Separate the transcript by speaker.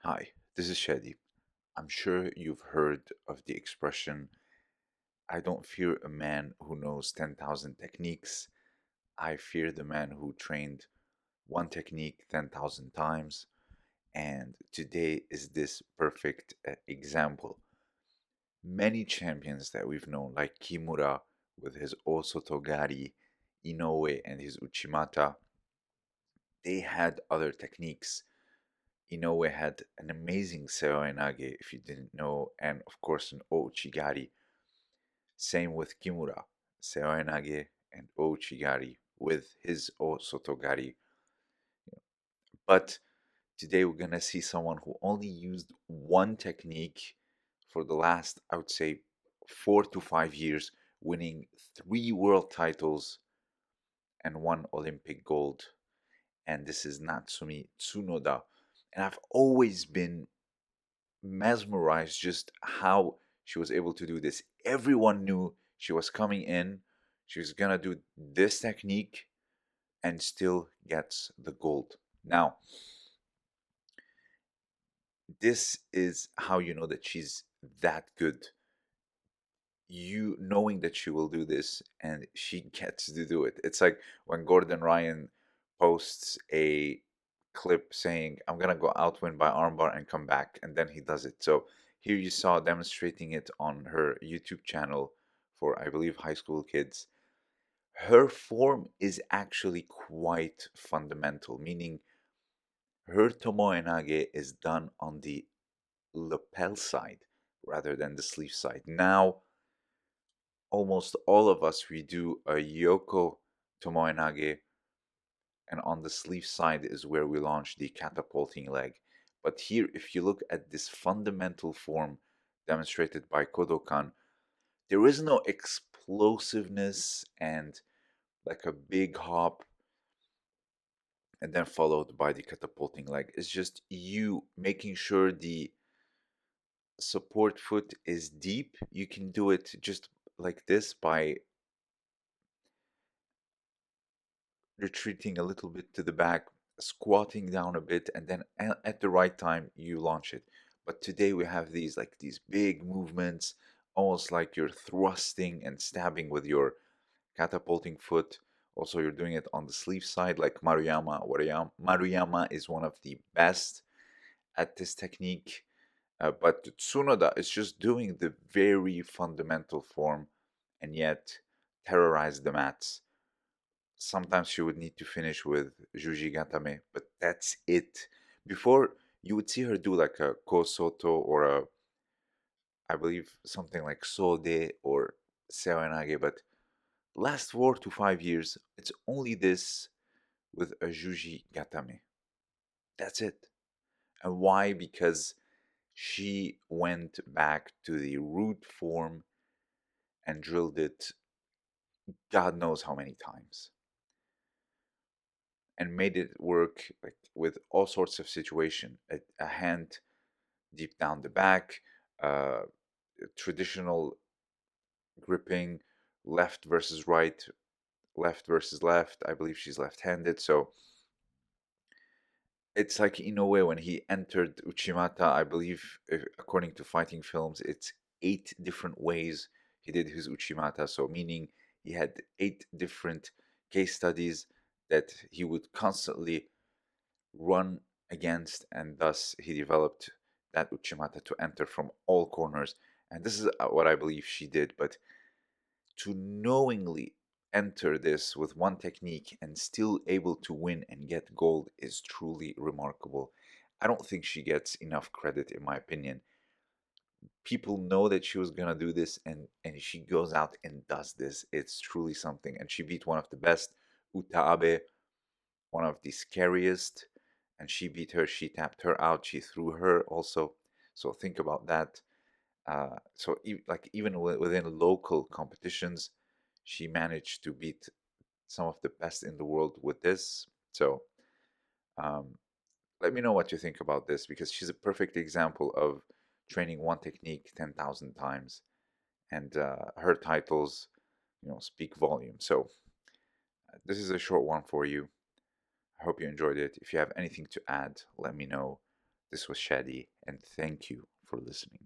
Speaker 1: Hi, this is Shadi. I'm sure you've heard of the expression, I don't fear a man who knows 10,000 techniques. I fear the man who trained one technique 10,000 times. And today is this perfect example. Many champions that we've known, like Kimura with his Osotogari, Inoue and his Uchimata, they had other techniques. Inoue had an amazing Seoinage, if you didn't know, and of course an Ouchigari. Same with Kimura, Seoinage and Ouchigari with his Osotogari. But today we're gonna see someone who only used one technique for the last, I would say, 4 to 5 years, winning 3 world titles and one Olympic gold. And this is Natsumi Tsunoda. And I've always been mesmerized just how she was able to do this. Everyone knew she was coming in, she was gonna do this technique and still gets the gold. Now, this is how you know that she's that good. You knowing that she will do this and she gets to do it. It's like when Gordon Ryan posts a clip saying, I'm gonna go outwin by armbar and come back, and then he does it. So here you saw demonstrating it on her YouTube channel for, I believe, high school kids. Her form is actually quite fundamental, meaning her Tomoe-nage is done on the lapel side rather than the sleeve side. Now, almost all of us, we do a Yoko Tomoe-nage, and on the sleeve side is where we launch the catapulting leg. But here, if you look at this fundamental form demonstrated by Kodokan, there is no explosiveness and like a big hop and then followed by the catapulting leg. It's just you making sure the support foot is deep. You can do it just like this by retreating a little bit to the back, squatting down a bit, and then at the right time you launch it. But today we have these big movements, almost like you're thrusting and stabbing with your catapulting foot. Also, you're doing it on the sleeve side, like Maruyama. Maruyama is one of the best at this technique. But Tsunoda is just doing the very fundamental form and yet terrorize the mats. Sometimes she would need to finish with Juji Gatame, but that's it. Before, you would see her do like a Kosoto or a, I believe, something like Sode or Seoinage, but last 4 to 5 years, it's only this with a Juji Gatame. That's it. And why? Because she went back to the root form and drilled it God knows how many times and made it work like with all sorts of situation. A hand deep down the back, uh, traditional gripping, left versus right, left versus left. I believe she's left-handed, so it's like Inoue when he entered Uchimata. I believe, according to fighting films, it's 8 different ways he did his Uchimata. So meaning he had 8 different case studies that he would constantly run against, and thus he developed that Uchimata to enter from all corners. And this is what I believe she did. But to knowingly enter this with one technique and still able to win and get gold is truly remarkable. I don't think she gets enough credit, in my opinion. People know that she was gonna do this, and she goes out and does this. It's truly something. And she beat one of the best, Uta Abe, one of the scariest, and she beat her. She tapped her out. She threw her also. So think about that. So like even within local competitions, she managed to beat some of the best in the world with this. So um, let me know what you think about this because she's a perfect example of training one technique 10,000 times, and her titles, speak volume. So this is a short one for you. I hope you enjoyed it. If you have anything to add, let me know. This was Shadi, and thank you for listening.